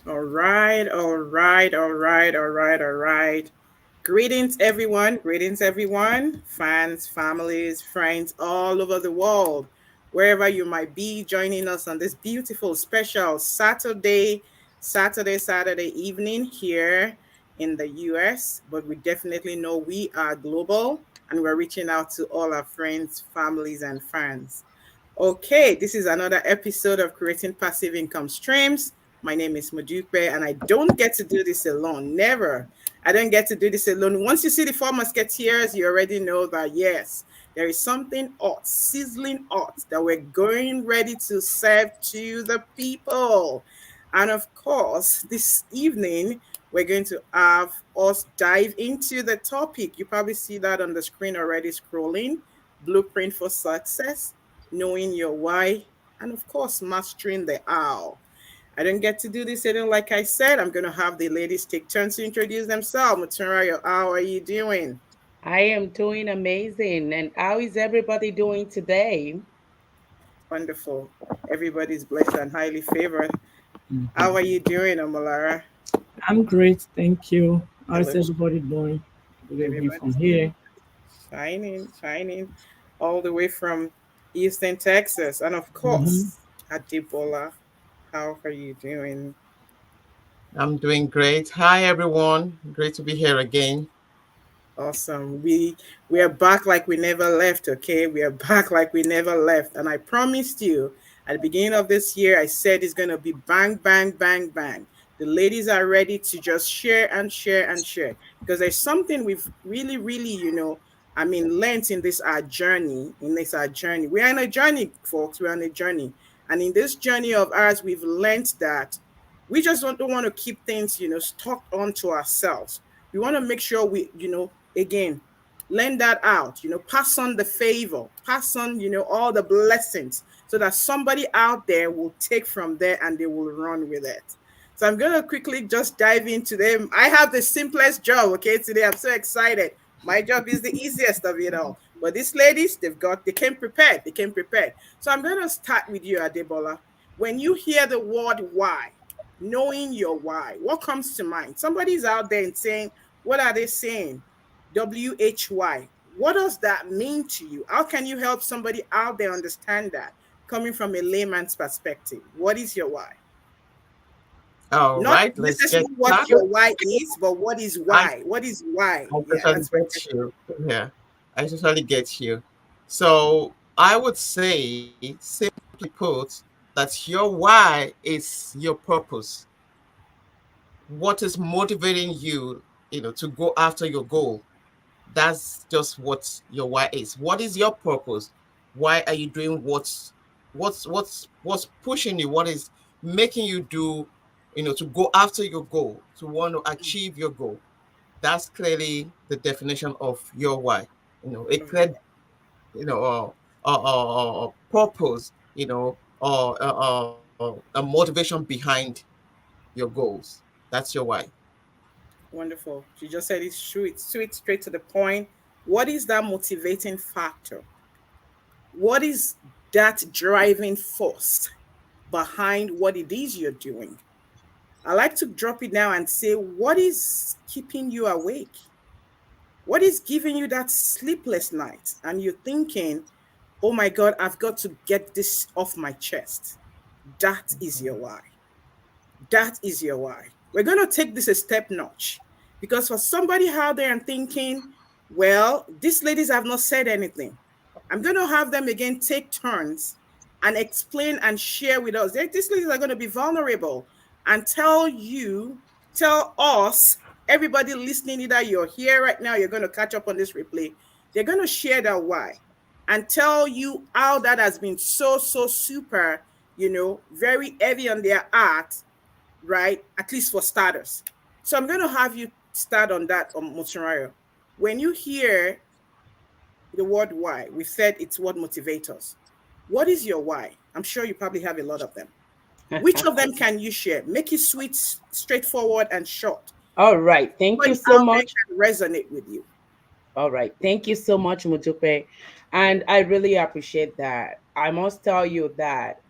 All right, all right, all right, all right, all right. Greetings, everyone. Greetings, everyone. Fans, families, friends all over the world, wherever you might be joining us on this beautiful, special Saturday evening here in the US. But we definitely know we are global and we're reaching out to all our friends, families, and fans. Okay, this is another episode of Creating Passive Income Streams. My name is Modupe, and I don't get to do this alone. Never. I don't get to do this alone. Once you see the four musketeers, you already know that yes, there is something hot, sizzling hot that we're going ready to serve to the people. And of course, this evening, we're going to have us dive into the topic. You probably see that on the screen already scrolling. Blueprint for success, knowing your why, and of course, mastering the how. I don't get to do this alone. Like I said, I'm going to have the ladies take turns to introduce themselves. Muturayo, how are you doing? I am doing amazing. And how is everybody doing today? Wonderful. Everybody's blessed and highly favored. How Mhm. are you doing, Omolara? I'm great, thank you. It How's looks everybody doing? Good evening from everybody's here. shining, shining, all the way from Eastern Texas. And of hmm course, Adibola, how are you doing? I'm doing great. Hi, everyone. Great to be here again. Awesome. We are back like we never left, okay? We are back like we never left. And I promised you at the beginning of this year, I said it's gonna be bang, bang, bang, bang. The ladies are ready to just share and share and share. Because there's something we've really, really, learned in this our journey. In this our journey. We're on a journey, folks. We're on a journey. And in this journey of ours, we've learned that we just don't want to keep things, stuck onto ourselves. We want to make sure we, again, lend that out, pass on the favor, pass on, all the blessings so that somebody out there will take from there and they will run with it. So I'm going to quickly just dive into them. I have the simplest job, okay, today. I'm so excited. My job is the easiest of it all. But these ladies, they came prepared. They came prepared. So I'm going to start with you, Adebola. When you hear the word why, knowing your why, what comes to mind? Somebody's out there and saying, what are they saying? WHY. What does that mean to you? How can you help somebody out there understand that coming from a layman's perspective? What is your why? All Not right, let's get necessarily what started. your why is, but what is I, why? What is why? I Yeah, totally that's my get question. you. Yeah, I totally get you. So I would say, simply put, that your why is your purpose. What is motivating you, to go after your goal? That's just what your why is. What is your purpose? Why are you doing what's pushing you? What is making you do, to go after your goal, to want to achieve your goal? That's clearly the definition of your why. A Love it. clear, purpose, a motivation behind your goals. That's your why. Wonderful. She just said it's sweet, sweet, straight to the point. What is that motivating factor? What is that driving force behind what it is you're doing? I like to drop it now and say, what is keeping you awake? What is giving you that sleepless night? And you're thinking, oh my God, I've got to get this off my chest. That is your why. That is your why. We're going to take this a step notch because for somebody out there and thinking, well, these ladies have not said anything. I'm going to have them again take turns and explain and share with us. These ladies are going to be vulnerable and tell you, tell us, everybody listening, either you're here right now, you're going to catch up on this replay. They're going to share that why and tell you how that has been so, so super, very heavy on their heart, right? At least for starters. So I'm going to have you start on that, Motunrayo. When you hear the word why, we said it's what motivates us. What is your why? I'm sure you probably have a lot of them. Which of them can you share? Make it sweet, straightforward, and short. All right. Thank you Somebody so out there much. can resonate with you. All right. Thank you so much, Mutupe. And I really appreciate that. I must tell you that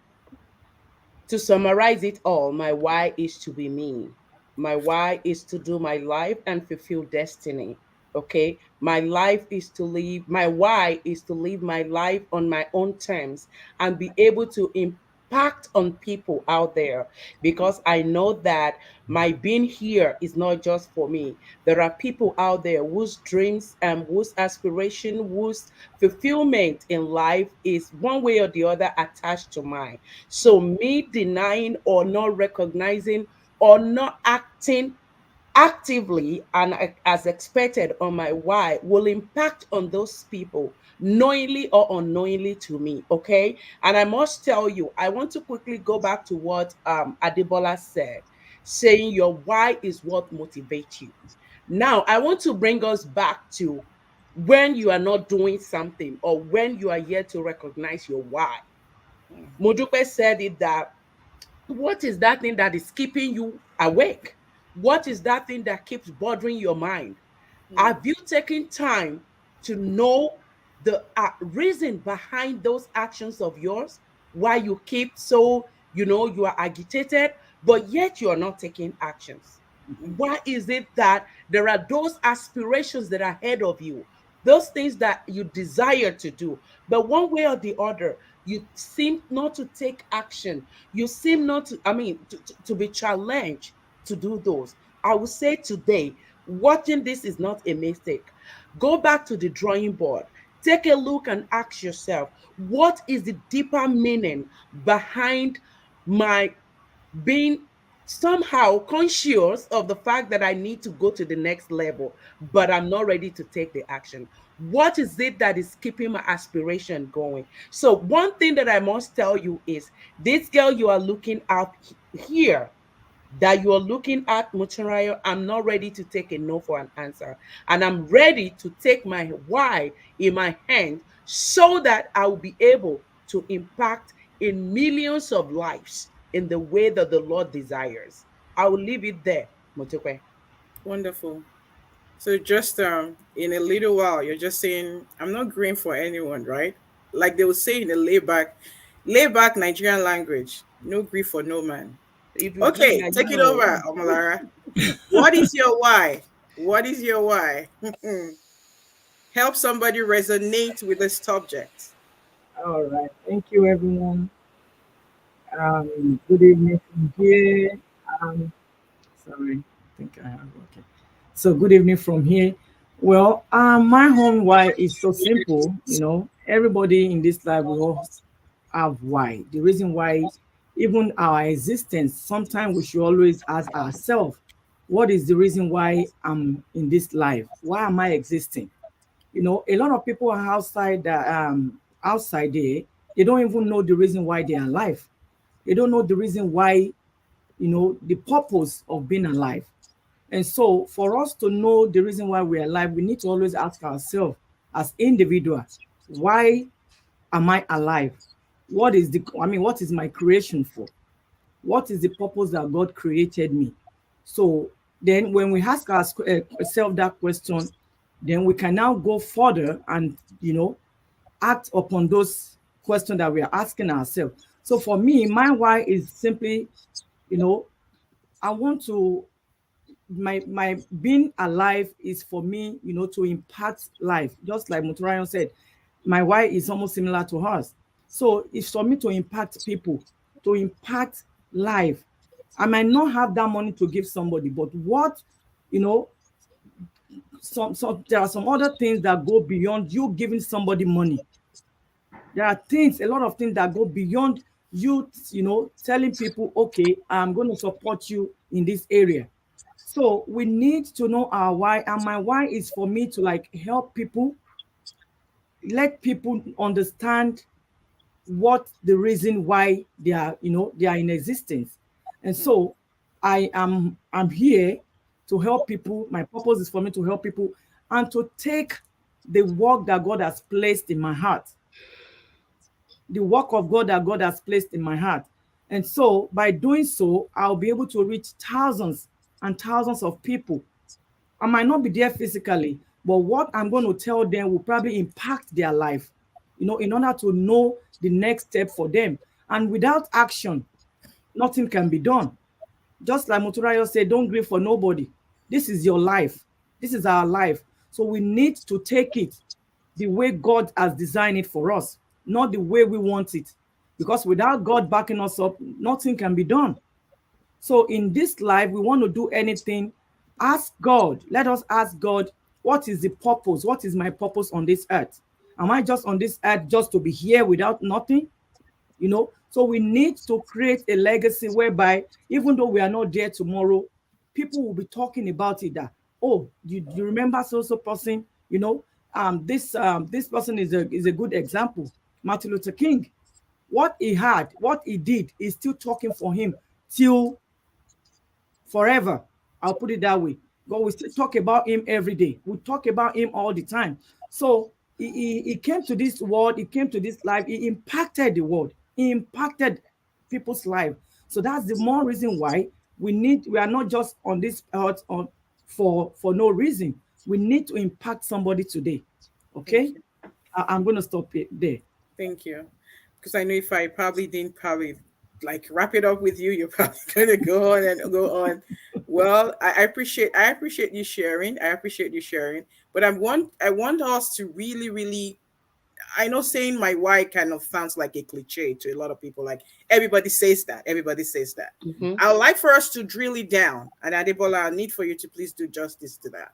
To summarize it all, my why is to be me. My why is to do my life and fulfill destiny. Okay. My life is to live, my why is to live my life on my own terms and be able to impact on people out there, because I know that my being here is not just for me. There are people out there whose dreams and whose aspiration, whose fulfillment in life is one way or the other attached to mine. So, me denying or not recognizing or not acting actively and as expected on my why will impact on those people knowingly or unknowingly to me. Okay. And I must tell you, I want to quickly go back to what Adebola said, saying your why is what motivates you. Now I want to bring us back to when you are not doing something or when you are yet to recognize your why. Modupe said it that what is that thing that is keeping you awake? What is that thing that keeps bothering your mind? Have you taken time to know the reason behind those actions of yours? Why you keep so, you are agitated, but yet you are not taking actions? Why is it that there are those aspirations that are ahead of you, those things that you desire to do, but one way or the other, you seem not to take action? You seem not to, I mean, to be challenged to do those. I would say today, watching this is not a mistake. Go back to the drawing board. Take a look and ask yourself, what is the deeper meaning behind my being somehow conscious of the fact that I need to go to the next level, but I'm not ready to take the action? What is it that is keeping my aspiration going? So, one thing that I must tell you is this girl you are looking at here, that you are looking at, Mucharayo, I'm not ready to take a no for an answer. And I'm ready to take my why in my hand so that I will be able to impact in millions of lives in the way that the Lord desires. I will leave it there, Motukwe. Wonderful. So just in a little while, you're just saying, I'm not green for anyone, right? Like they would say in the layback Nigerian language, no grief for no man. If you green, Okay, now you take it know. over, Omalara. What is your why? What is your why? Help somebody resonate with the subject. All right. Thank you, everyone. Good evening from here. Um, Sorry, I think I have. Okay. So, good evening from here. Well, my home why is so simple. Everybody in this life, we all have why. The reason why, even our existence, sometimes we should always ask ourselves, what is the reason why I'm in this life? Why am I existing? A lot of people are outside there. They don't even know the reason why they're alive. They don't know the reason why, the purpose of being alive. And so, for us to know the reason why we're alive, we need to always ask ourselves as individuals, why am I alive? What is my creation for? What is the purpose that God created me? So then when we ask ourselves that question, then we can now go further and, act upon those questions that we are asking ourselves. So for me, my why is simply, you know, I want to my being alive is for me, to impact life. Just like Muturayan said, my why is almost similar to hers. So it's for me to impact people, to impact life. I might not have that money to give somebody, but what, you know, there are some other things that go beyond you giving somebody money. There are things, a lot of things that go beyond you, telling people, okay, I'm going to support you in this area. So we need to know our why, and my why is for me to like help people, let people understand what the reason why they are in existence. And so I'm here to help people. My purpose is for me to help people and to take the work that God has placed in my heart, the work of God that God has placed in my heart. And so by doing so, I'll be able to reach thousands and thousands of people. I might not be there physically, but what I'm going to tell them will probably impact their life, in order to know the next step for them. And without action, nothing can be done. Just like Moturayo said, don't grieve for nobody. This is your life. This is our life. So we need to take it the way God has designed it for us, not the way we want it. Because without God backing us up, nothing can be done. So in this life, we want to do anything, ask God. Let us ask God, what is the purpose? What is my purpose on this earth? Am I just on this earth just to be here without nothing? So we need to create a legacy whereby even though we are not there tomorrow, people will be talking about it, that, oh, you remember so person, this person is a good example. Martin Luther King, what he had, what he did is still talking for him till forever. I'll put it that way. God, we still talk about him every day. We talk about him all the time. So he came to this world, he came to this life, he impacted the world, he impacted people's life. So that's the more reason why we are not just on this earth for no reason. We need to impact somebody today. Thank Okay? you. I'm going to stop it there. Thank you. Because I know if I probably didn't probably like wrap it up with you, you're probably gonna go on and go on. Well, I appreciate you sharing. I appreciate you sharing. But I want us to really, really, I know saying my why kind of sounds like a cliche to a lot of people. Like everybody says that. Everybody says that. Mm-hmm. I would like for us to drill it down. And Adebola, I need for you to please do justice to that.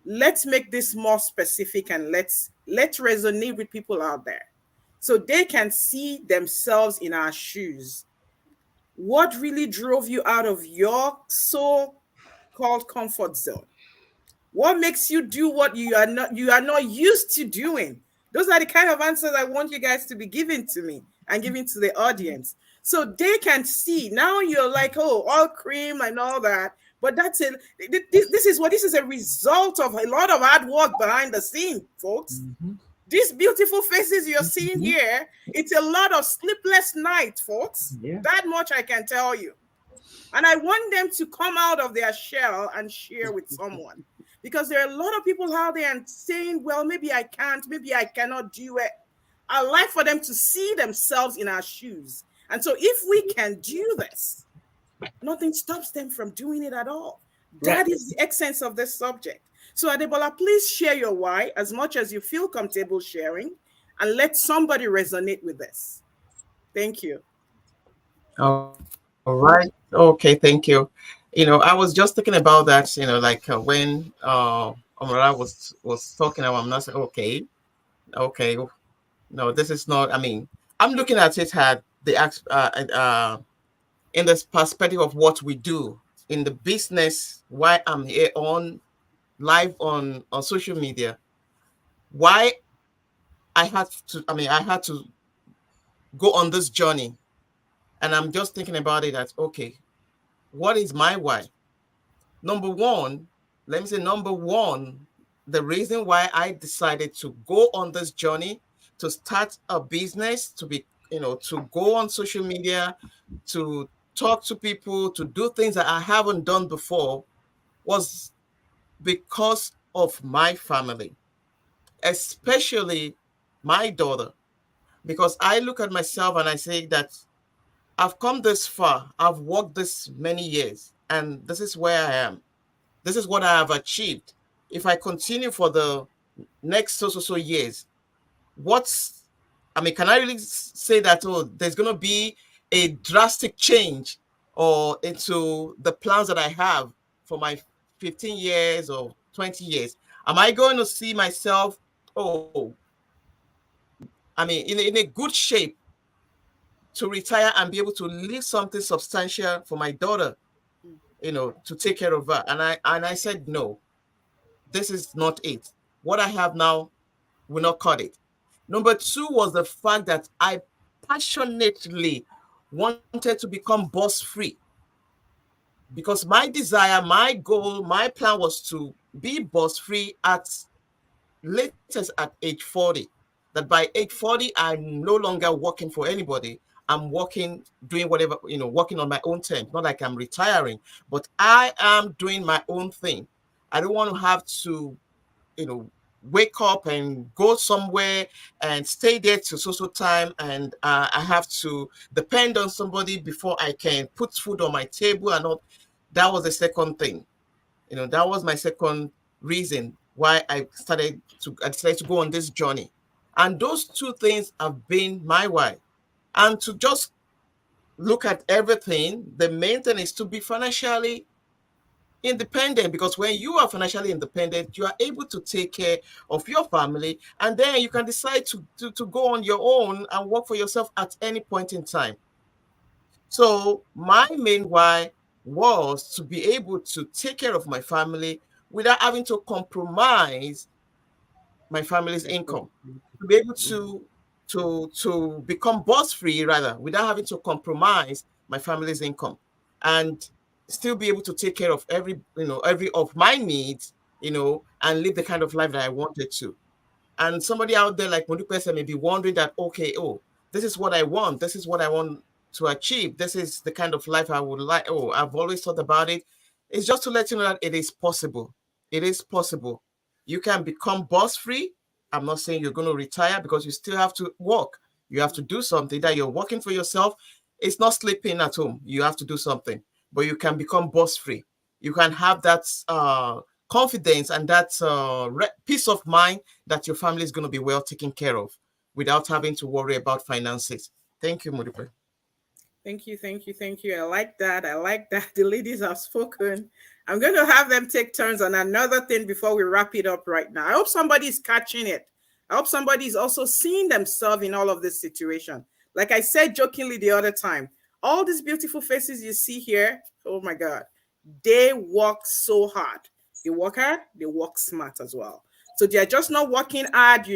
Let's make this more specific and let's resonate with people out there so they can see themselves in our shoes. What really drove you out of your so called comfort zone? What makes you do what you are not used to doing? Those are the kind of answers I want you guys to be giving to me and giving to the audience. So they can see. Now you're like, oh, all cream and all that. But that's it. This is a result of a lot of hard work behind the scene, folks. Mhm. These beautiful faces you're seeing Mhm. here, it's a lot of sleepless nights, folks. Yeah. That much I can tell you. And I want them to come out of their shell and share with someone. Because there are a lot of people out there and saying, well, maybe I can't, maybe I cannot do it. I like for them to see themselves in our shoes. And so if we can do this, nothing stops them from doing it at all. Right. That is the essence of this subject. So Adebola, please share your why as much as you feel comfortable sharing and let somebody resonate with this. Thank you. All right. Okay, thank you. I was just thinking about that, like when Omara was talking, I'm not saying, okay, no, this is not, I mean, I'm looking at it at in this perspective of what we do in the business, why I'm here on live on social media, why I had to go on this journey. And I'm just thinking about it as, okay, what is my why? Number one, let me say number one, the reason why I decided to go on this journey, to start a business, to be, to go on social media, to talk to people, to do things that I haven't done before, was because of my family, especially my daughter. Because I look at myself and I say that I've come this far, I've worked this many years, and this is where I am. This is what I have achieved. If I continue for the next so years, what's, I mean, can I really say that, oh, there's going to be a drastic change or into the plans that I have for my 15 years or 20 years? Am I going to see myself, oh, I mean, in a good shape to retire and be able to leave something substantial for my daughter, to take care of her? And I said, no, this is not it. What I have now will not cut it. Number two was the fact that I passionately wanted to become boss free, because my desire, my goal, my plan was to be boss free at latest at age 40. That by age 40, I'm no longer working for anybody. I'm working, doing whatever, working on my own terms. Not like I'm retiring, but I am doing my own thing. I don't want to have to, you know, wake up and go somewhere and stay there till so time, and I have to depend on somebody before I can put food on my table and all. That was the second thing. That was my second reason why I decided to go on this journey. And those two things have been my why. And to just look at everything, the main thing is to be financially independent, because when you are financially independent, you are able to take care of your family, and then you can decide to go on your own and work for yourself at any point in time. So my main why was to be able to take care of my family without having to compromise my family's income, to be able to become boss free rather, without having to compromise my family's income, and still be able to take care of every of my needs, and live the kind of life that I wanted to. And somebody out there like Monique may be wondering that, okay, oh, this is what I want. This is what I want to achieve. This is the kind of life I would like. Oh, I've always thought about it. It's just to let you know that it is possible. It is possible. You can become boss free. I'm not saying you're going to retire, because you still have to work. You have to do something, that you're working for yourself. It's not sleeping at home. You have to do something, but you can become boss free. You can have that confidence and that peace of mind that your family is going to be well taken care of without having to worry about finances. Thank you, Muripe. Thank you, thank you, thank you. I like that. I like that. The ladies have spoken. I'm going to have them take turns on another thing before we wrap it up right now. I hope somebody's catching it. I hope somebody's also seeing themselves in all of this situation. Like I said jokingly the other time, all these beautiful faces you see here, oh my God, they work so hard. They work hard, they work smart as well. So they're just not working hard,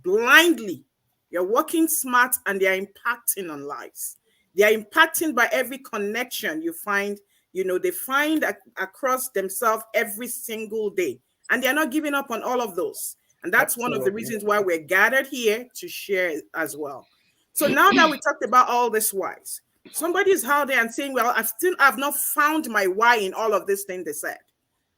blindly. They're working smart and they're impacting on lives. They are impacting by every connection you find, they find across themselves every single day. And they're not giving up on all of those. And that's one of the Absolutely. reasons why we're gathered here to share as well. So now that we talked about all this whys, somebody's out there and saying, well, I've not found my why in all of this thing they said.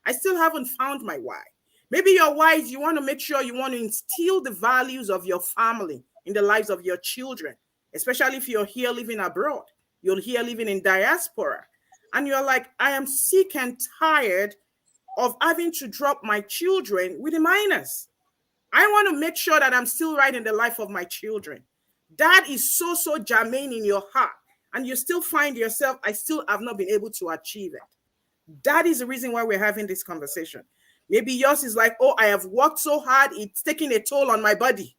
I still haven't found my why. Maybe your why is you want to make sure you want to instill the values of your family in the lives of your children, especially if you're here living abroad, you're here living in diaspora, and you're like, I am sick and tired of having to drop my children with the minors. I want to make sure that I'm still right in the life of my children. That is so germane in your heart, and you still find yourself, I still have not been able to achieve it. That is the reason why we're having this conversation. Maybe yours is like, oh, I have worked so hard, it's taking a toll on my body.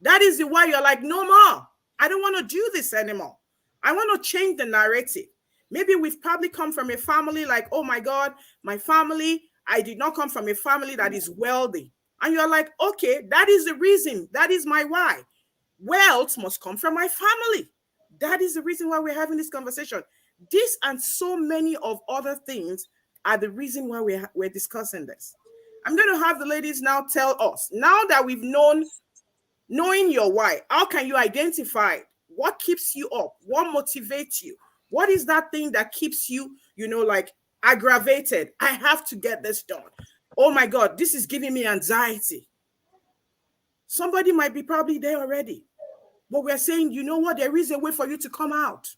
That is the why you're like, no more. I don't want to do this anymore. I want to change the narrative. Maybe we've probably come from a family like, oh my God, my family, I did not come from a family that is wealthy. And you're like, okay, that is the reason. That is my why. Wealth must come from my family. That is the reason why we're having this conversation. This and so many of other things are the reason why we're discussing this. I'm going to have the ladies now tell us, now that we've knowing your why, how can you identify what keeps you up? What motivates you? What is that thing that keeps you, like aggravated? I have to get this done. Oh my God, this is giving me anxiety. Somebody might be probably there already. But we're saying, you know what? There is a way for you to come out.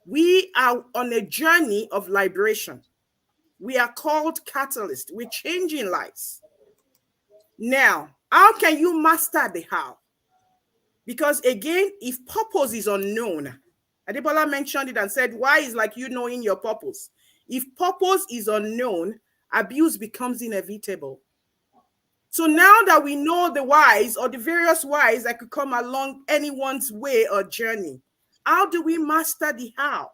We are on a journey of liberation. We are called catalysts. We're changing lives. Now, how can you master the how? Because again, if purpose is unknown, Adebola mentioned it and said, why is like you knowing your purpose? If purpose is unknown, abuse becomes inevitable. So now that we know the whys or the various whys that could come along anyone's way or journey, how do we master the how?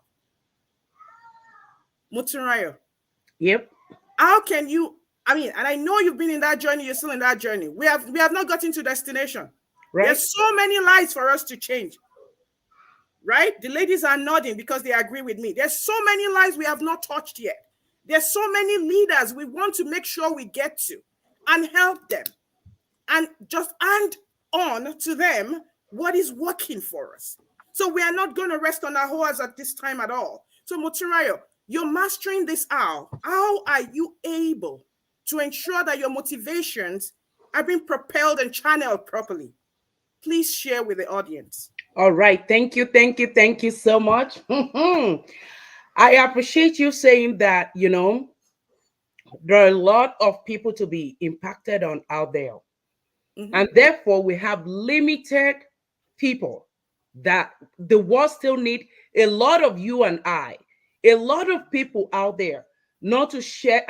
Muturayo, Yep. how can you, and I know you've been in that journey, you're still in that journey. We have not gotten to destination. Right. There's so many lives for us to change. Right? The ladies are nodding because they agree with me. There's so many lives we have not touched yet. There's so many leaders we want to make sure we get to and help them and just hand on to them what is working for us. So we are not going to rest on our horse at this time at all. So Muturayo, you're mastering this how. How are you able to ensure that your motivations are being propelled and channeled properly? Please share with the audience. All right. Thank you. Thank you. Thank you so much. I appreciate you saying that, there are a lot of people to be impacted on out there. Mm-hmm. And therefore, we have limited people that the world still need a lot of you and I, a lot of people out there not to share,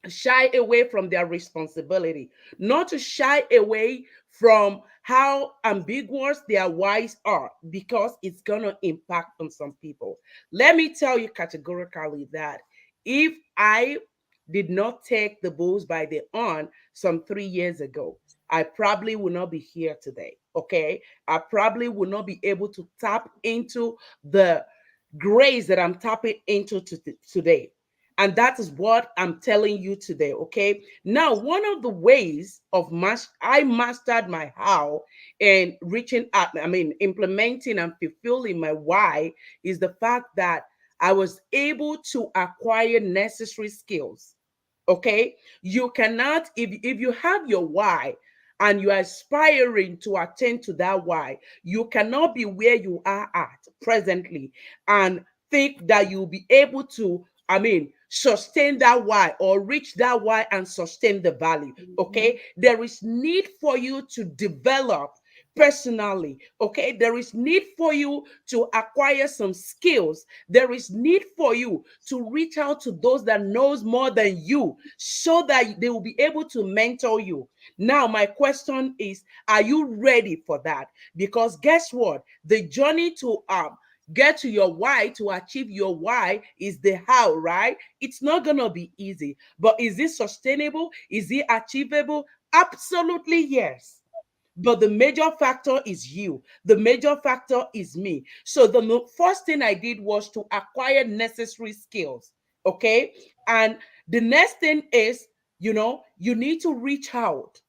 shy away from their responsibility, not to shy away from how ambiguous their whys are, because it's going to impact on some people. Let me tell you categorically that if I did not take the bulls by the horn some 3 years ago, I probably would not be here today. Okay. I probably would not be able to tap into the grace that I'm tapping into today. And that is what I'm telling you today. Okay. Now, one of the ways of I mastered my how and reaching up, implementing and fulfilling my why is the fact that I was able to acquire necessary skills. Okay. You cannot, if you have your why and you are aspiring to attend to that why, you cannot be where you are at presently and think that you'll be able to, sustain that why or reach that why and sustain the value. Mm-hmm. Okay. There is need for you to develop personally. Okay. There is need for you to acquire some skills. There is need for you to reach out to those that knows more than you so that they will be able to mentor you. Now, my question is, are you ready for that? Because guess what? The journey to get to your why, to achieve your why, is the how, right? It's not gonna be easy, but is it sustainable? Is it achievable? Absolutely yes. But the major factor is you. The major factor is me. So the first thing I did was to acquire necessary skills. Okay. And the next thing is, you need to reach out,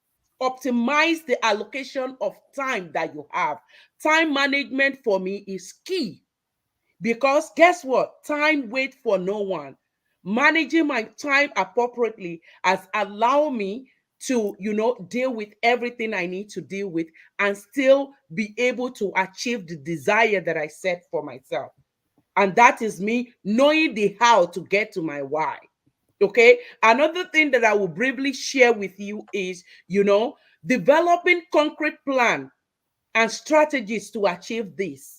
optimize the allocation of time that you have. Time management for me is key. Because guess what? Time waits for no one. Managing my time appropriately has allowed me to, deal with everything I need to deal with and still be able to achieve the desire that I set for myself. And that is me knowing the how to get to my why. Okay. Another thing that I will briefly share with you is, developing concrete plan and strategies to achieve this.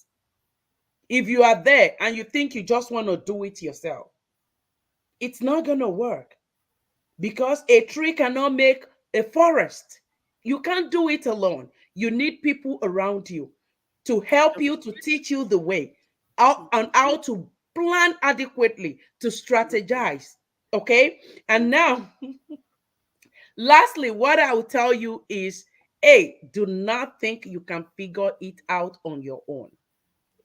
If you are there and you think you just want to do it yourself, it's not going to work, because a tree cannot make a forest. You can't do it alone. You need people around you to help you, to teach you the way how, on how to plan adequately, to strategize. Okay. And now, lastly, what I will tell you is, A, do not think you can figure it out on your own.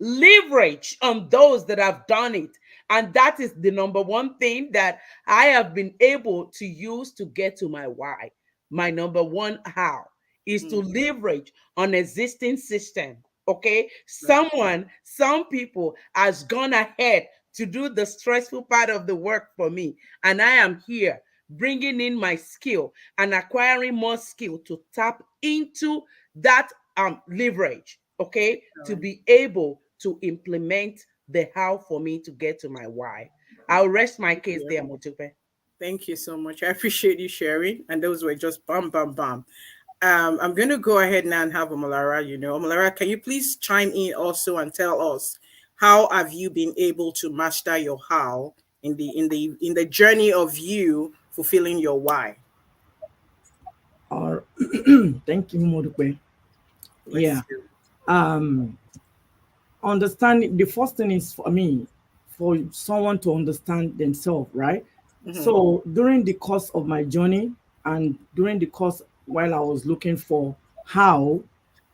Leverage on those that have done it. And that is the number one thing that I have been able to use to get to my why. My number one how is to Mm-hmm. leverage on existing system. Okay. Right. Some people has gone ahead to do the stressful part of the work for me. And I am here bringing in my skill and acquiring more skill to tap into that leverage. Okay. All To right. be able to implement the how for me to get to my why. I'll rest my case Yeah. there, Motupe. Thank you so much. I appreciate you sharing. And those were just bam, bam, bam. I'm going to go ahead now and have Omolara. Omolara, can you please chime in also and tell us how have you been able to master your how in the journey of you fulfilling your why? Or thank you, Modupe. Yeah. Bless you. Um, Understanding, the first thing is for me, for someone to understand themselves, right? Mm-hmm. So during the course of my journey and during the course while I was looking for how,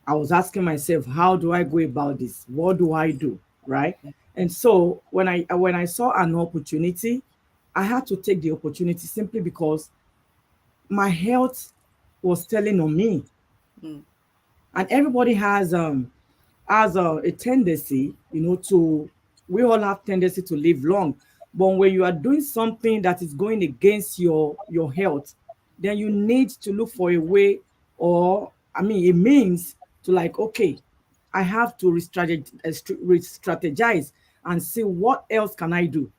I was asking myself, how do I go about this? What do I do? Right. And so when I saw an opportunity, I had to take the opportunity simply because my health was telling on me. Mm. And everybody has a tendency, to, we all have tendency to live long. But when you are doing something that is going against your health, then you need to look for a way, or I mean a means to like, okay, I have to re-strategize and see what else can I do.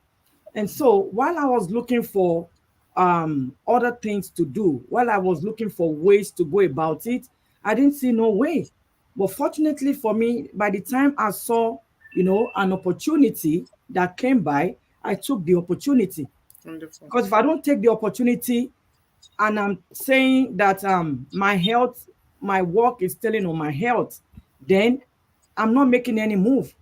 And so while I was looking for other things to do, while I was looking for ways to go about it, I didn't see no way. But fortunately for me, by the time I saw, an opportunity that came by, I took the opportunity. Wonderful. Because if I don't take the opportunity, and I'm saying that my health, my work is telling on my health, then I'm not making any move.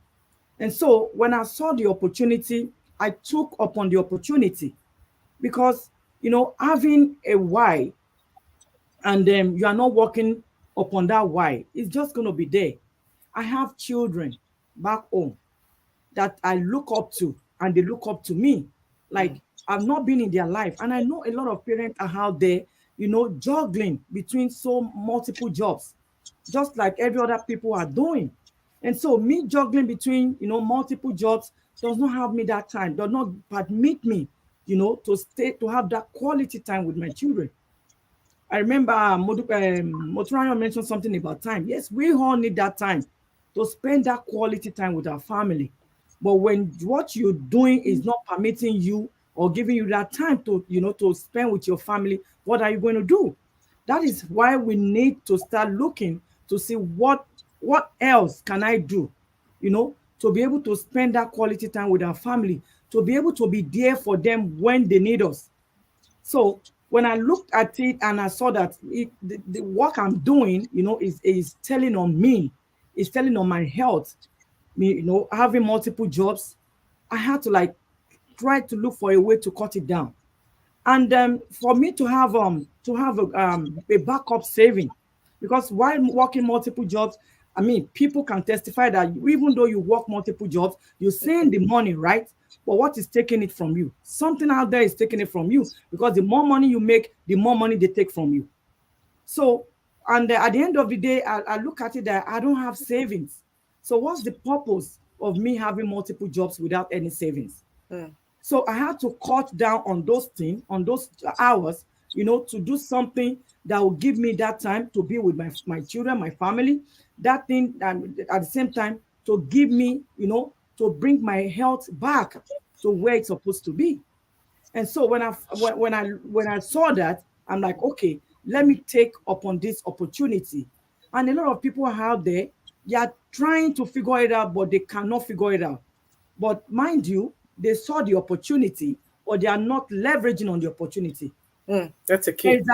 And so when I saw the opportunity, I took upon the opportunity, because having a why, and then you are not working upon that why, it's just going to be there. I have children back home that I look up to, and they look up to me. Mm. Like, I've not been in their life. And I know a lot of parents are out there, juggling between so multiple jobs, just like every other people are doing. And so me juggling between, multiple jobs does not have me that time, does not permit me, to stay, to have that quality time with my children. I remember Moturano mentioned something about time. Yes, we all need that time to spend that quality time with our family. But when what you're doing is not permitting you or giving you that time to, to spend with your family, what are you going to do? That is why we need to start looking to see what else can I do, to be able to spend that quality time with our family, to be able to be there for them when they need us. So when I looked at it and I saw that the work I'm doing, is telling on me, is telling on my health, me, having multiple jobs, I had to like try to look for a way to cut it down. And for me to have a backup saving, because while working multiple jobs, I mean, people can testify that even though you work multiple jobs, you're seeing the money, right? But what is taking it from you? Something out there is taking it from you, because the more money you make, the more money they take from you. So, and at the end of the day, I look at it that I don't have savings. So what's the purpose of me having multiple jobs without any savings? Mm. So I had to cut down on those things, on those hours, to do something that will give me that time to be with my children, my family. That thing, and at the same time, to give me, to bring my health back to where it's supposed to be. And so when I saw that, I'm like, okay, let me take upon this opportunity. And a lot of people are out there, they are trying to figure it out, but they cannot figure it out. But mind you, they saw the opportunity, or they are not leveraging on the opportunity. Mm. That's a There key. is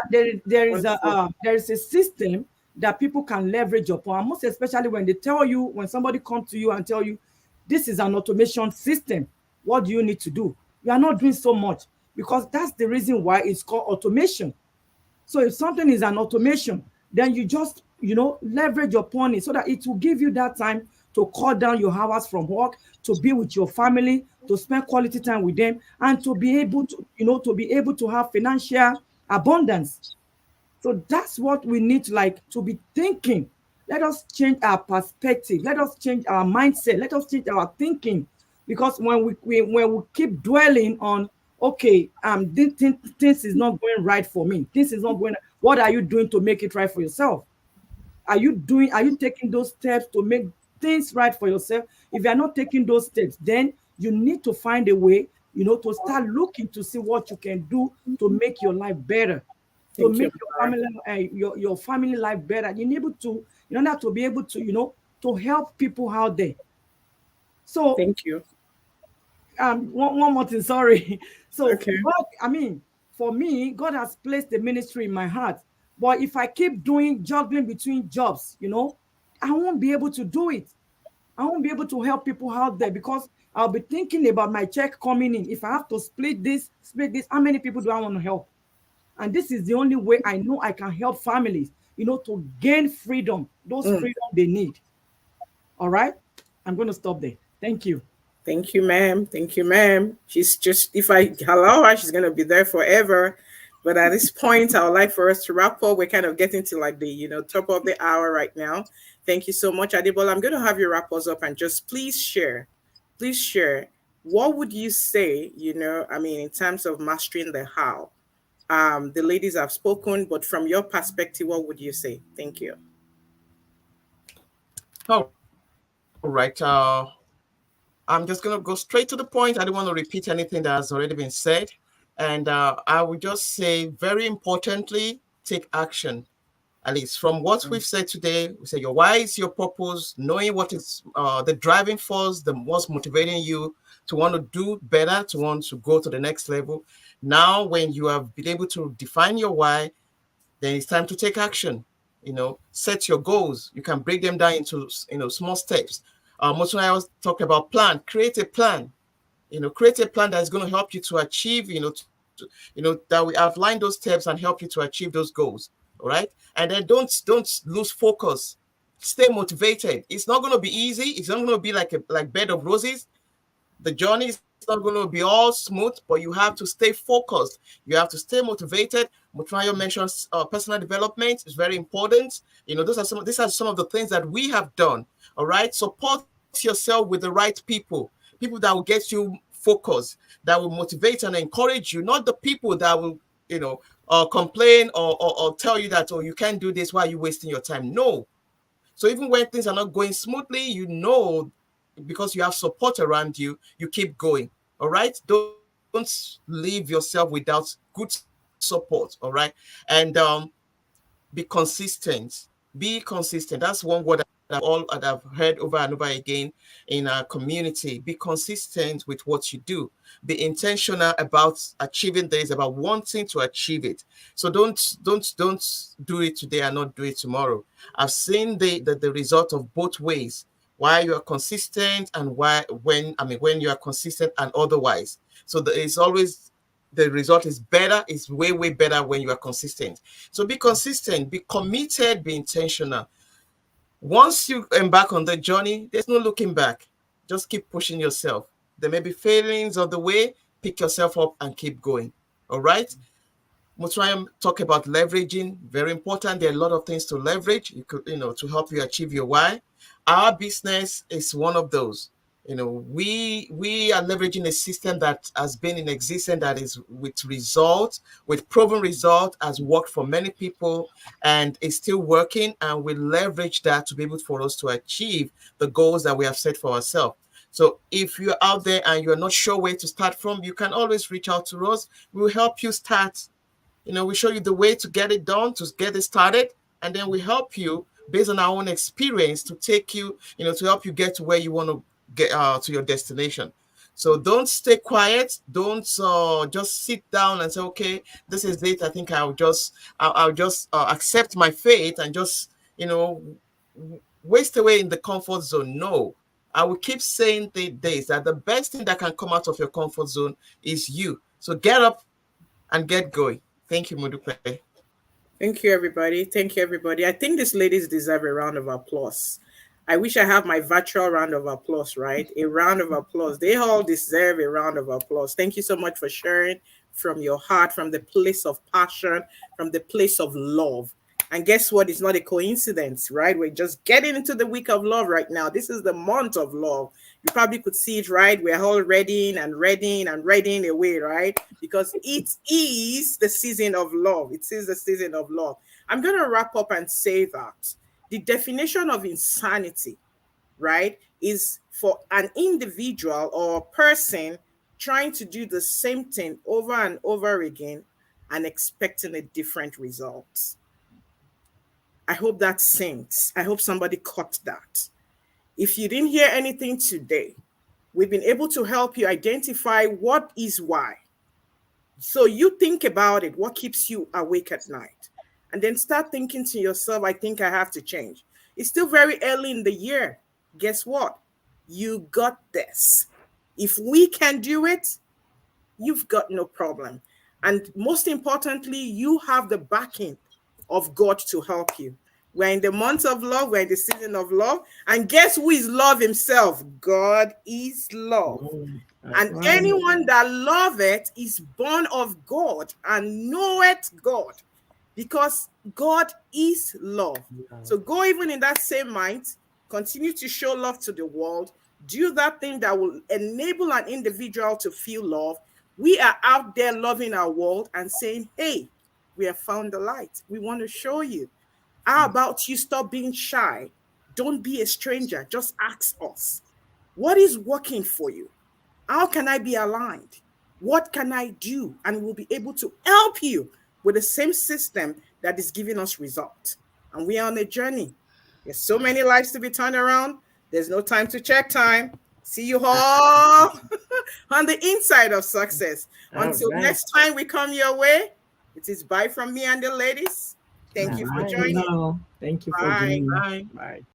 a, Wonderful. there is a system that people can leverage upon, most especially when they tell you, when somebody comes to you and tell you, this is an automation system. What do you need to do? You are not doing so much, because that's the reason why it's called automation. So if something is an automation, then you just, leverage upon it so that it will give you that time to cut down your hours from work, to be with your family, to spend quality time with them, and to be able to, have financial abundance. So that's what we need to like to be thinking. Let us change our perspective. Let us change our mindset. Let us change our thinking. Because when we keep dwelling on, okay, this is not going right for me. This is not going. What are you doing to make it right for yourself? Are you taking those steps to make things right for yourself? If you are not taking those steps, then you need to find a way, to start looking to see what you can do to make your life better, to Thank you, make your Mara. family your family life better. You need able to, in order to be able to, to help people out there. So Thank you. one more thing, sorry. So Okay. God, I mean, for me, God has placed the ministry in my heart. But if I keep doing juggling between jobs, I won't be able to do it. I won't be able to help people out there, because I'll be thinking about my check coming in. If I have to split this, how many people do I want to help? And this is the only way I know I can help families, to gain freedom, those Mm. freedom they need. All right. I'm going to stop there. Thank you. Thank you, ma'am. Thank you, ma'am. She's just, if I allow her, she's going to be there forever. But at this point, I would like for us to wrap up. We're kind of getting to like the, top of the hour right now. Thank you so much, Adebola. I'm going to have you wrap us up and just please share. What would you say, I mean, in terms of mastering the how? The ladies have spoken, but from your perspective, what would you say? Thank you. All right. I'm just going to go straight to the point. I don't want to repeat anything that has already been said. And I would just say, very importantly, take action. At least from what we've said today, we say your why is your purpose, knowing what is the driving force, the what's motivating you to want to do better, to want to go to the next level. Now, when you have been able to define your why, then it's time to take action. Set your goals. You can break them down into small steps. Most when I was talking about plan, create a plan. Create a plan that's going to help you to achieve. That we outline those steps and help you to achieve those goals. All right, and then don't lose focus. Stay motivated. It's not going to be easy. It's not going to be like a bed of roses. The journey is not going to be all smooth, but you have to stay focused. You have to stay motivated. Mutrayo mentions personal development is very important. These are some of the things that we have done. All right, support yourself with the right people that will get you focused, that will motivate and encourage you, not the people that will complain or tell you that, oh, you can't do this, why are you wasting your time? No. So even when things are not going smoothly, because you have support around you, you keep going. All right. Don't leave yourself without good support. All right. And be consistent. Be consistent. That's one word that I've heard over and over again in our community. Be consistent with what you do. Be intentional about achieving this, about wanting to achieve it. So don't do it today and not do it tomorrow. I've seen the result of both ways. Why you are consistent and when you are consistent and otherwise. So it's always the result is better. It's way better when you are consistent. So be consistent, be committed, be intentional. Once you embark on the journey, there's no looking back. Just keep pushing yourself. There may be failings on the way. Pick yourself up and keep going. All right. We'll try and talk about leveraging. Very important. There are a lot of things to leverage. To help you achieve your why. Our business is one of those. We are leveraging a system that has been in existence, that is with proven result, has worked for many people and is still working, and we leverage that to be able for us to achieve the goals that we have set for ourselves. So if you're out there and you're not sure where to start from, you can always reach out to us. We'll help you start. We show you the way to get it done, to get it started, and then we help you based on our own experience to take you, to help you get to where you want to get to your destination. So don't stay quiet. Don't just sit down and say, okay, this is it. I think I'll just accept my fate and just, waste away in the comfort zone. No, I will keep saying this, that the best thing that can come out of your comfort zone is you. So get up and get going. Thank you, Modupe. Thank you, everybody. Thank you, everybody. I think these ladies deserve a round of applause. I wish I have my virtual round of applause, right? A round of applause. They all deserve a round of applause. Thank you so much for sharing from your heart, from the place of passion, from the place of love. And guess what? It's not a coincidence, right? We're just getting into the week of love right now. This is the month of love. You probably could see it, right? We're all readying and readying and readying away, right? Because it is the season of love. It is the season of love. I'm going to wrap up and say that the definition of insanity, right, is for an individual or person trying to do the same thing over and over again and expecting a different result. I hope that sinks. I hope somebody caught that. If you didn't hear anything today, we've been able to help you identify what is why. So you think about it, what keeps you awake at night? And then start thinking to yourself, I think I have to change. It's still very early in the year. Guess what? You got this. If we can do it, you've got no problem. And most importantly, you have the backing of God to help you. We're in the month of love. We're in the season of love. And guess who is love himself? God is love. And Right. anyone that loveth is born of God and knoweth God, because God is love. So go even in that same mind, continue to show love to the world, do that thing that will enable an individual to feel love, We are out there loving our world and saying, hey, we have found the light. We want to show you. How about you stop being shy? Don't be a stranger. Just ask us. What is working for you? How can I be aligned? What can I do? And we'll be able to help you with the same system that is giving us results. And we are on a journey. There's so many lives to be turned around. There's no time to check time. See you all on the inside of success. All Until right. next time we come your way, it is bye from me and the ladies. Thank Bye you for Bye bye. for joining. now. Thank you for Bye. joining. Bye. Bye.